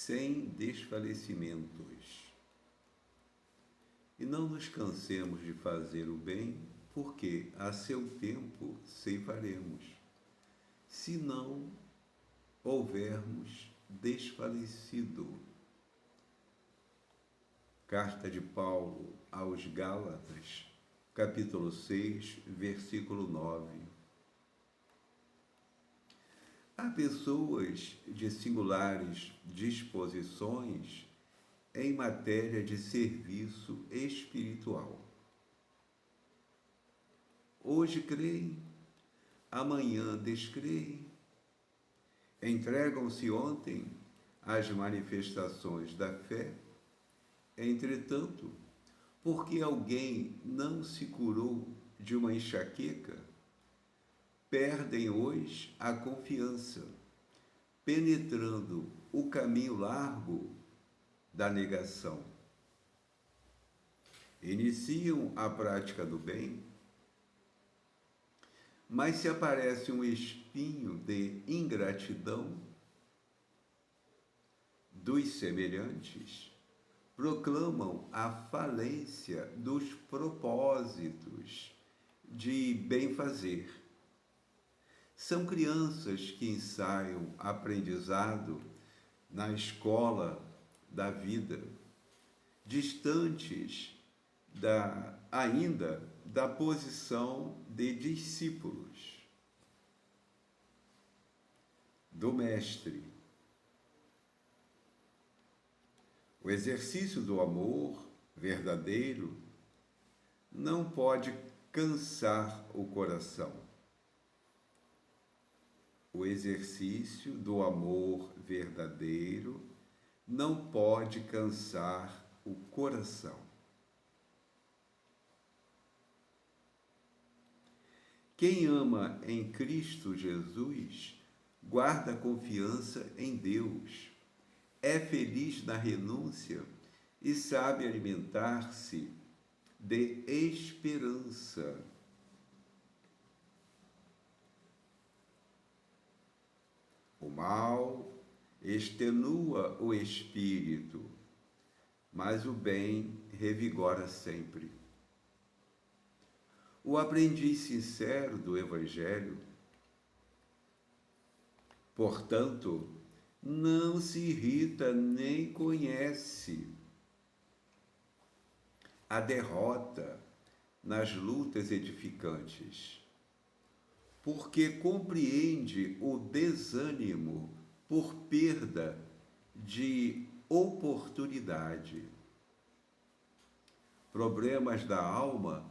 sem desfalecimentos. E não nos cansemos de fazer o bem, porque a seu tempo ceifaremos, se não houvermos desfalecido. Carta de Paulo aos Gálatas, capítulo 6, versículo 9. Há pessoas de singulares disposições em matéria de serviço espiritual. Hoje creem, amanhã descreem. Entregam-se ontem às manifestações da fé. Entretanto, porque alguém não se curou de uma enxaqueca, perdem hoje a confiança, penetrando o caminho largo da negação. Iniciam a prática do bem, mas se aparece um espinho de ingratidão dos semelhantes, proclamam a falência dos propósitos de bem-fazer. São crianças que ensaiam aprendizado na escola da vida, distantes ainda da posição de discípulos do Mestre. O exercício do amor verdadeiro não pode cansar o coração. O exercício do amor verdadeiro não pode cansar o coração. Quem ama em Cristo Jesus guarda confiança em Deus, é feliz na renúncia e sabe alimentar-se de esperança. O mal extenua o espírito, mas o bem revigora sempre. O aprendiz sincero do Evangelho, portanto, não se irrita nem conhece a derrota nas lutas edificantes, porque compreende o desânimo por perda de oportunidade. Problemas da alma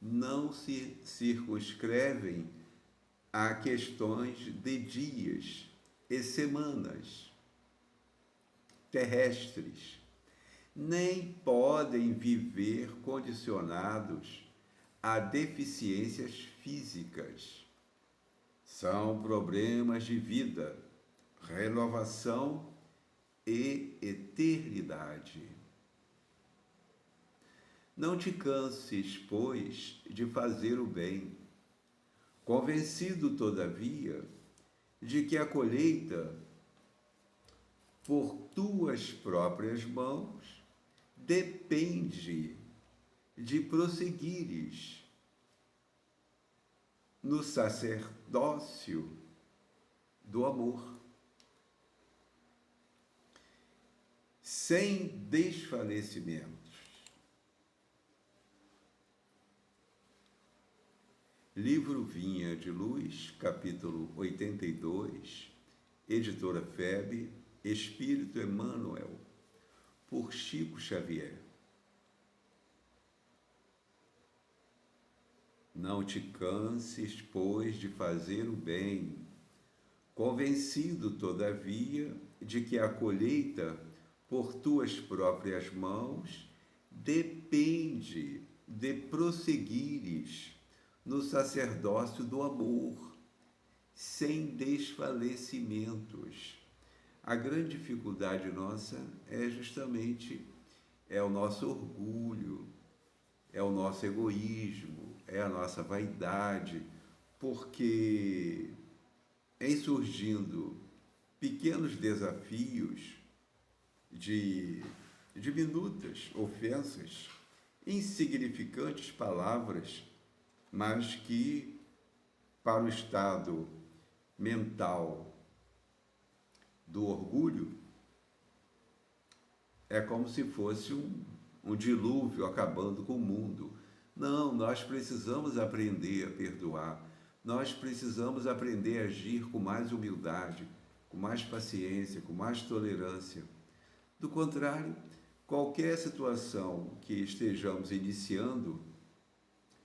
não se circunscrevem a questões de dias e semanas terrestres, nem podem viver condicionados a deficiências físicas. São problemas de vida, renovação e eternidade. Não te canses, pois, de fazer o bem, convencido, todavia, de que a colheita, por tuas próprias mãos, depende de prosseguires no sacerdócio do amor, sem desfalecimentos. Livro Vinha de Luz, capítulo 82, editora FEB, Espírito Emmanuel, por Chico Xavier. Não te canses, pois, de fazer o bem, convencido, todavia, de que a colheita, por tuas próprias mãos, depende de prosseguires no sacerdócio do amor, sem desfalecimentos. A grande dificuldade nossa é justamente o nosso orgulho, é o nosso egoísmo, é a nossa vaidade, porque em surgindo pequenos desafios, de diminutas ofensas, insignificantes palavras, mas que, para o estado mental do orgulho, é como se fosse um dilúvio acabando com o mundo. Não, nós precisamos aprender a perdoar. Nós precisamos aprender a agir com mais humildade, com mais paciência, com mais tolerância. Do contrário, qualquer situação que estejamos iniciando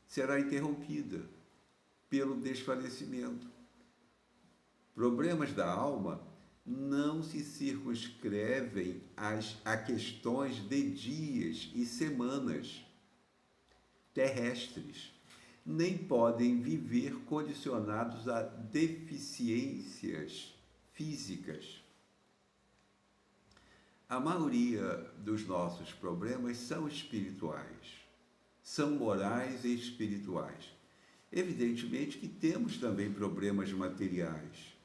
será interrompida pelo desfalecimento. Problemas da alma não se circunscrevem a questões de dias e semanas terrestres, nem podem viver condicionados a deficiências físicas. A maioria dos nossos problemas são espirituais, são morais e espirituais. Evidentemente que temos também problemas materiais,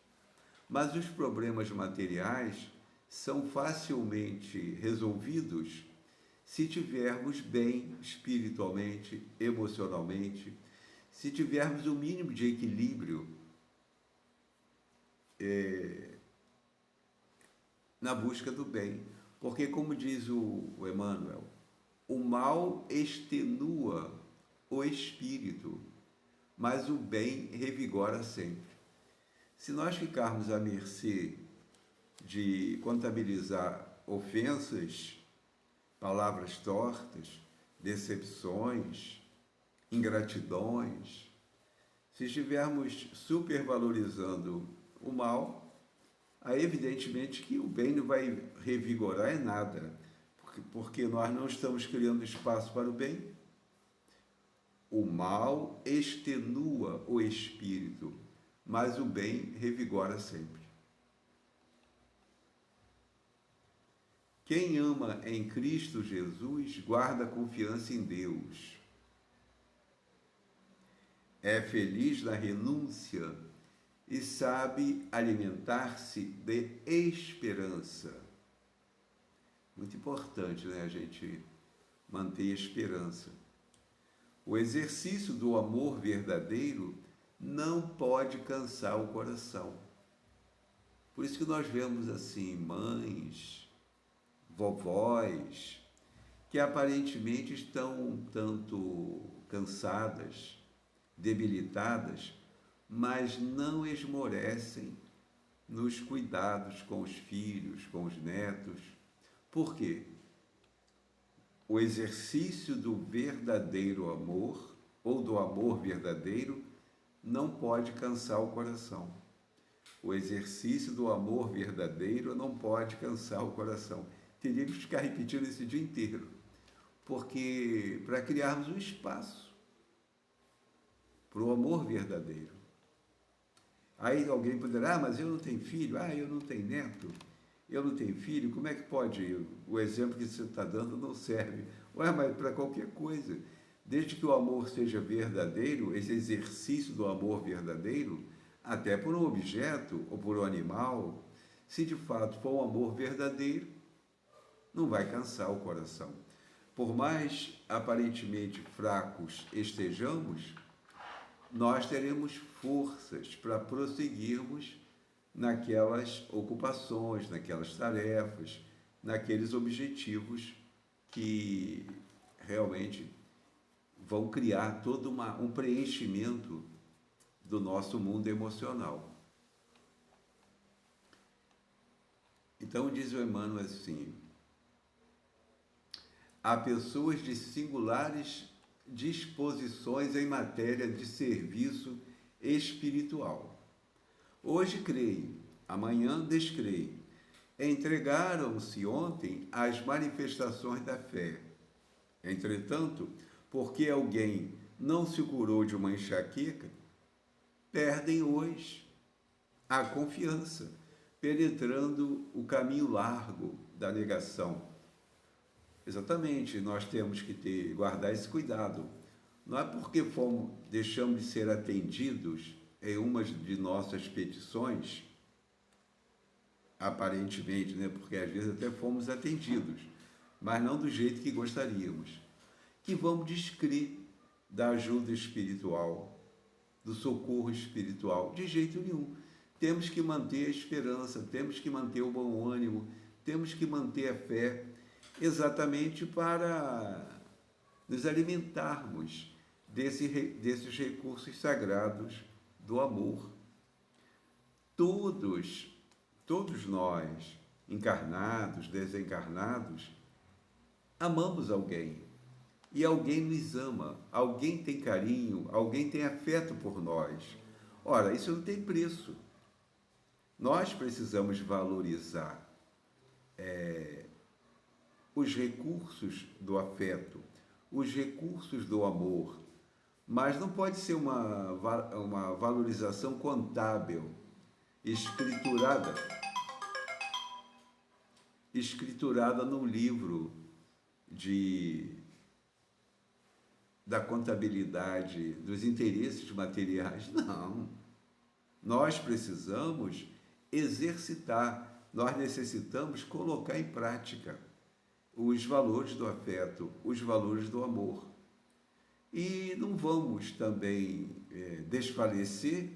mas os problemas materiais são facilmente resolvidos se tivermos bem espiritualmente, emocionalmente, se tivermos o mínimo de equilíbrio na busca do bem. Porque, como diz o Emmanuel, o mal extenua o espírito, mas o bem revigora sempre. Se nós ficarmos à mercê de contabilizar ofensas, palavras tortas, decepções, ingratidões, se estivermos supervalorizando o mal, aí evidentemente que o bem não vai revigorar em nada, porque nós não estamos criando espaço para o bem. O mal extenua o espírito, mas o bem revigora sempre. Quem ama em Cristo Jesus guarda confiança em Deus. É feliz na renúncia e sabe alimentar-se de esperança. Muito importante, né, a gente manter a esperança. O exercício do amor verdadeiro não pode cansar o coração. Por isso que nós vemos assim, mães, vovós, que aparentemente estão um tanto cansadas, debilitadas, mas não esmorecem nos cuidados com os filhos, com os netos. Por quê? O exercício do verdadeiro amor, ou do amor verdadeiro, não pode cansar o coração. O exercício do amor verdadeiro não pode cansar o coração. Teríamos que ficar repetindo esse dia inteiro, porque para criarmos um espaço para o amor verdadeiro. Aí alguém poderá, mas eu não tenho filho, eu não tenho neto, eu não tenho filho, como é que pode? O exemplo que você está dando não serve. Mas para qualquer coisa, desde que o amor seja verdadeiro, esse exercício do amor verdadeiro, até por um objeto ou por um animal, se de fato for um amor verdadeiro, não vai cansar o coração. Por mais aparentemente fracos estejamos, nós teremos forças para prosseguirmos naquelas ocupações, naquelas tarefas, naqueles objetivos que realmente vão criar todo um preenchimento do nosso mundo emocional. Então diz o Emmanuel assim: há pessoas de singulares disposições em matéria de serviço espiritual. Hoje creio, amanhã descreio. Entregaram-se ontem às manifestações da fé. Entretanto, porque alguém não se curou de uma enxaqueca, perdem hoje a confiança, penetrando o caminho largo da negação. Exatamente, nós temos que guardar esse cuidado. Não é porque deixamos de ser atendidos em uma de nossas petições aparentemente, né? Porque às vezes até fomos atendidos, mas não do jeito que gostaríamos. Que vamos descrer da ajuda espiritual, do socorro espiritual, de jeito nenhum. Temos que manter a esperança, temos que manter o bom ânimo, temos que manter a fé, exatamente para nos alimentarmos desses recursos sagrados do amor. Todos nós, encarnados, desencarnados, amamos alguém. E alguém nos ama, alguém tem carinho, alguém tem afeto por nós. Ora, isso não tem preço. Nós precisamos valorizar os recursos do afeto, os recursos do amor, mas não pode ser uma valorização contábil, escriturada num livro da contabilidade dos interesses materiais. Não. Nós precisamos exercitar, nós necessitamos colocar em prática os valores do afeto, os valores do amor. E não vamos também desfalecer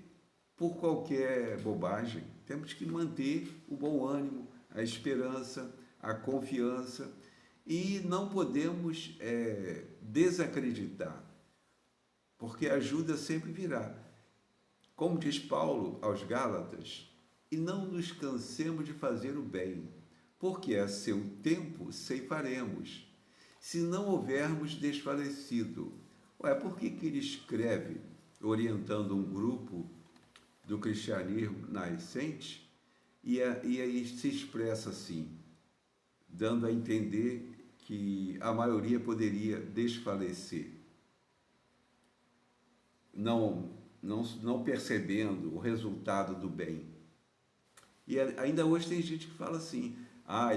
por qualquer bobagem. Temos que manter o bom ânimo, a esperança, a confiança, e não podemos desacreditar, porque a ajuda sempre virá. Como diz Paulo aos Gálatas, e não nos cansemos de fazer o bem, porque a seu tempo ceifaremos, se não houvermos desfalecido. Por que ele escreve, orientando um grupo do cristianismo nascente, e aí se expressa assim, dando a entender que a maioria poderia desfalecer, não percebendo o resultado do bem. E ainda hoje tem gente que fala assim,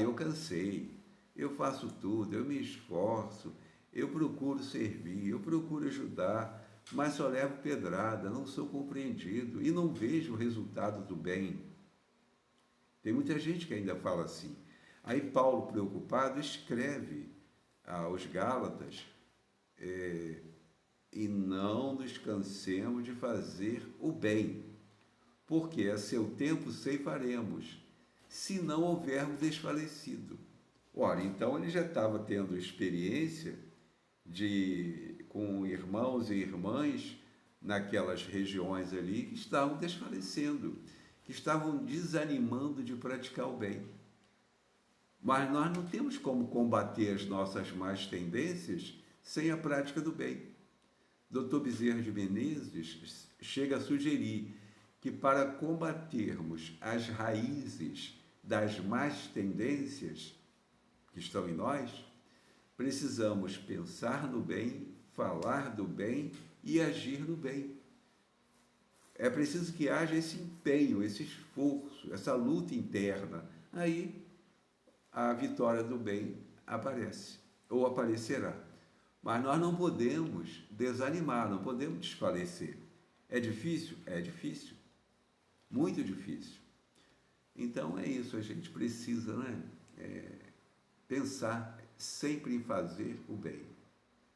eu cansei, eu faço tudo, eu me esforço, eu procuro servir, eu procuro ajudar, mas só levo pedrada, não sou compreendido e não vejo o resultado do bem. Tem muita gente que ainda fala assim. Aí Paulo, preocupado, escreve aos Gálatas, e não nos cansemos de fazer o bem, porque a seu tempo ceifaremos, se não houvermos desfalecido. Ora, então ele já estava tendo experiência com irmãos e irmãs naquelas regiões ali que estavam desfalecendo, que estavam desanimando de praticar o bem. Mas nós não temos como combater as nossas más tendências sem a prática do bem. Dr. Bezerra de Menezes chega a sugerir que para combatermos as raízes das más tendências que estão em nós, precisamos pensar no bem, falar do bem e agir no bem. É preciso que haja esse empenho, esse esforço, essa luta interna. Aí a vitória do bem aparece, ou aparecerá. Mas nós não podemos desanimar, não podemos desfalecer. É difícil? É difícil. Muito difícil. Então é isso, a gente precisa, pensar sempre em fazer o bem.